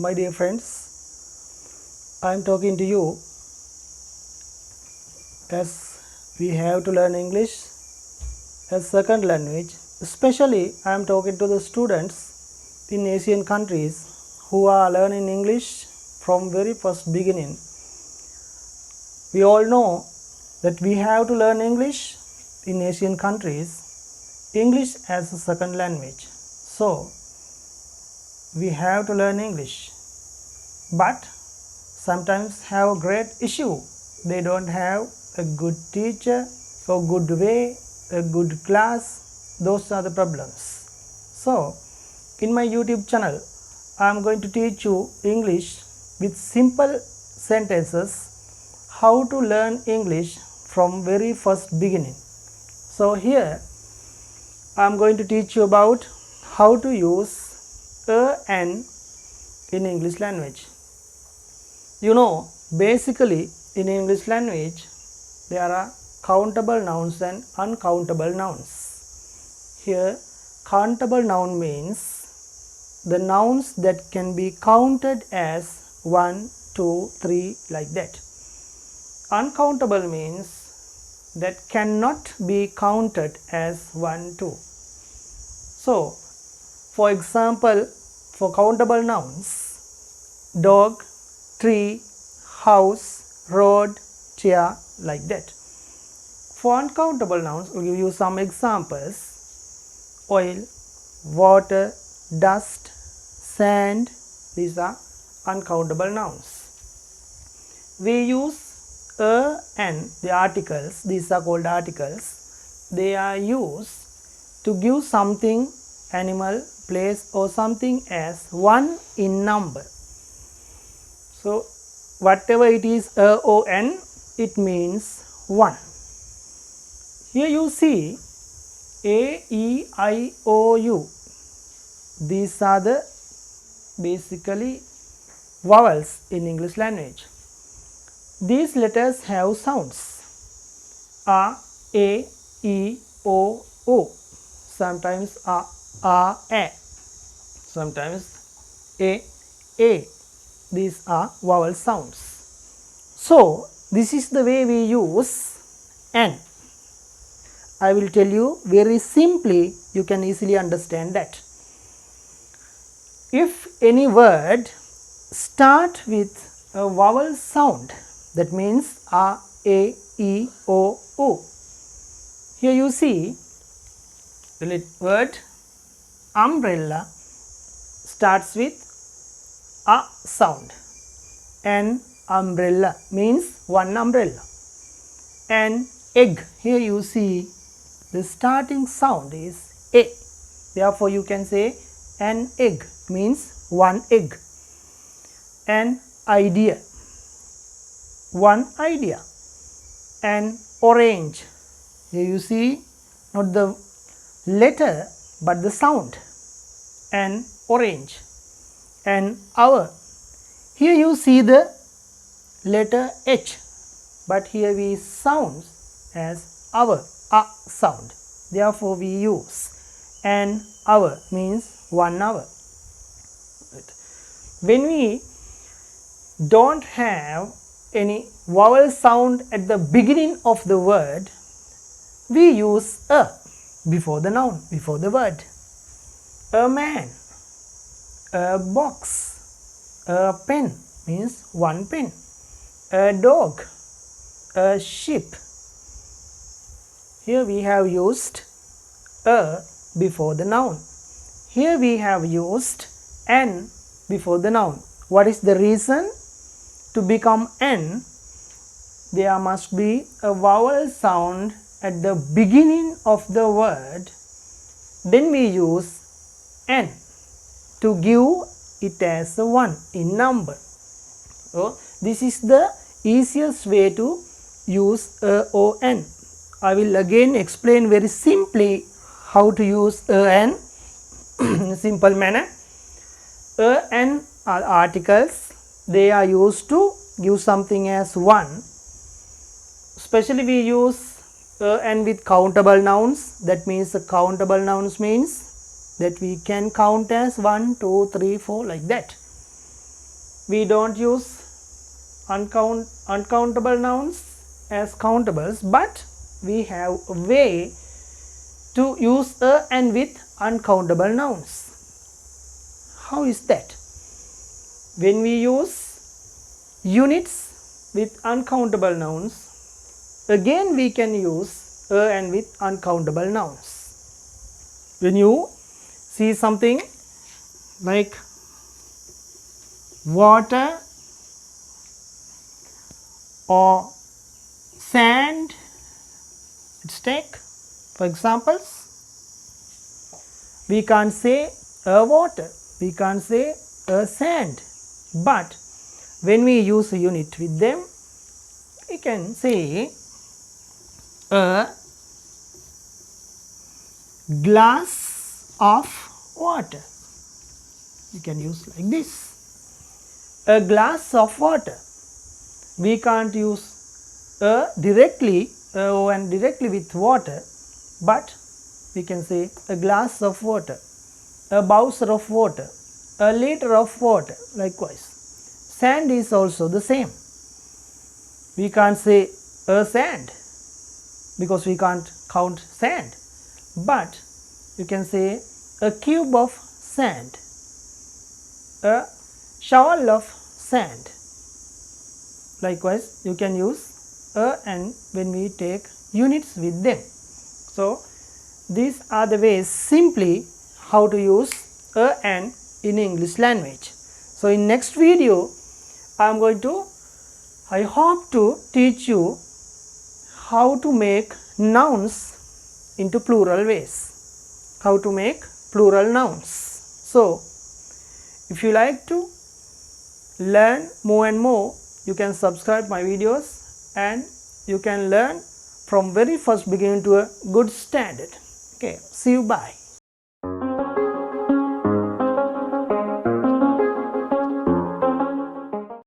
My dear friends, I am talking to you as we have to learn English as second language. Especially I am talking to the students in Asian countries who are learning English from very first beginning. We all know that we have to learn English in Asian countries, English as a second language. So we have to learn English, but sometimes have a great issue. They don't have a good teacher, a good way, a good class. Those are the problems. So in my YouTube channel, I am going to teach you English with simple sentences, how to learn English from very first beginning. So here I am going to teach you about how to use an in English language. You know, basically in English language there are countable nouns and uncountable nouns. Here countable noun means the nouns that can be counted as 1, 2, 3 like that. Uncountable means that cannot be counted as 1, 2. So for example, for countable nouns, dog, tree, house, road, chair like that. For uncountable nouns, I will give you some examples: oil, water, dust, sand. These are uncountable nouns. We use and the articles. These are called articles. They are used to give something, animal, place or something as 1 in number. So whatever it is on, it means 1. Here you see A, E, I, O, U. These are the basically vowels in English language. These letters have sounds: A, E, O, O. Sometimes A, sometimes A. These are vowel sounds. So this is the way we use N. I will tell you very simply, you can easily understand that. If any word start with a vowel sound, that means A, E, O, U. Here you see the word umbrella starts with A sound, and umbrella means one umbrella. And egg, here you see the starting sound is A, therefore you can say an egg means one egg. An idea, one idea. An orange, here you see not the letter but the sound, an orange. An hour, here you see the letter H, but here we sound as hour, A sound, therefore we use an hour means 1 hour. When we don't have any vowel sound at the beginning of the word, we use a before the noun, before the word. A man, a box, a pen means 1 pen. A dog, a sheep. Here we have used a before the noun. Here we have used an before the noun. What is the reason? To become n, there must be a vowel sound at the beginning of the word. Then we use n to give it as a 1 in number. So this is the easiest way to use on. I will again explain very simply how to use an in a simple manner. An are articles. They are used to give something as 1. Especially we use and with countable nouns. That means the countable nouns means that we can count as 1, 2, 3, 4 like that. we don't use uncountable nouns as countables, but we have a way to use a and with uncountable nouns. How is that? When we use units with uncountable nouns, again we can use a and with uncountable nouns. When you see something like water or sand, let's take for examples, we can't say a water, we can't say a sand, but when we use a unit with them, we can say a glass of water. You can use like this, a glass of water. We can't use a directly and directly with water, but we can say a glass of water, a bowser of water, a liter of water. Likewise, sand is also the same. We can't say a sand because we can't count sand, but you can say a cube of sand, a shovel of sand. Likewise, you can use a and when we take units with them. So, these are the ways simply how to use a and in English language. So, in next video, I hope to teach you how to make nouns into plural ways, how to make plural nouns. So, if you like to learn more and more, you can subscribe my videos and you can learn from very first beginning to a good standard. Okay, see you, bye.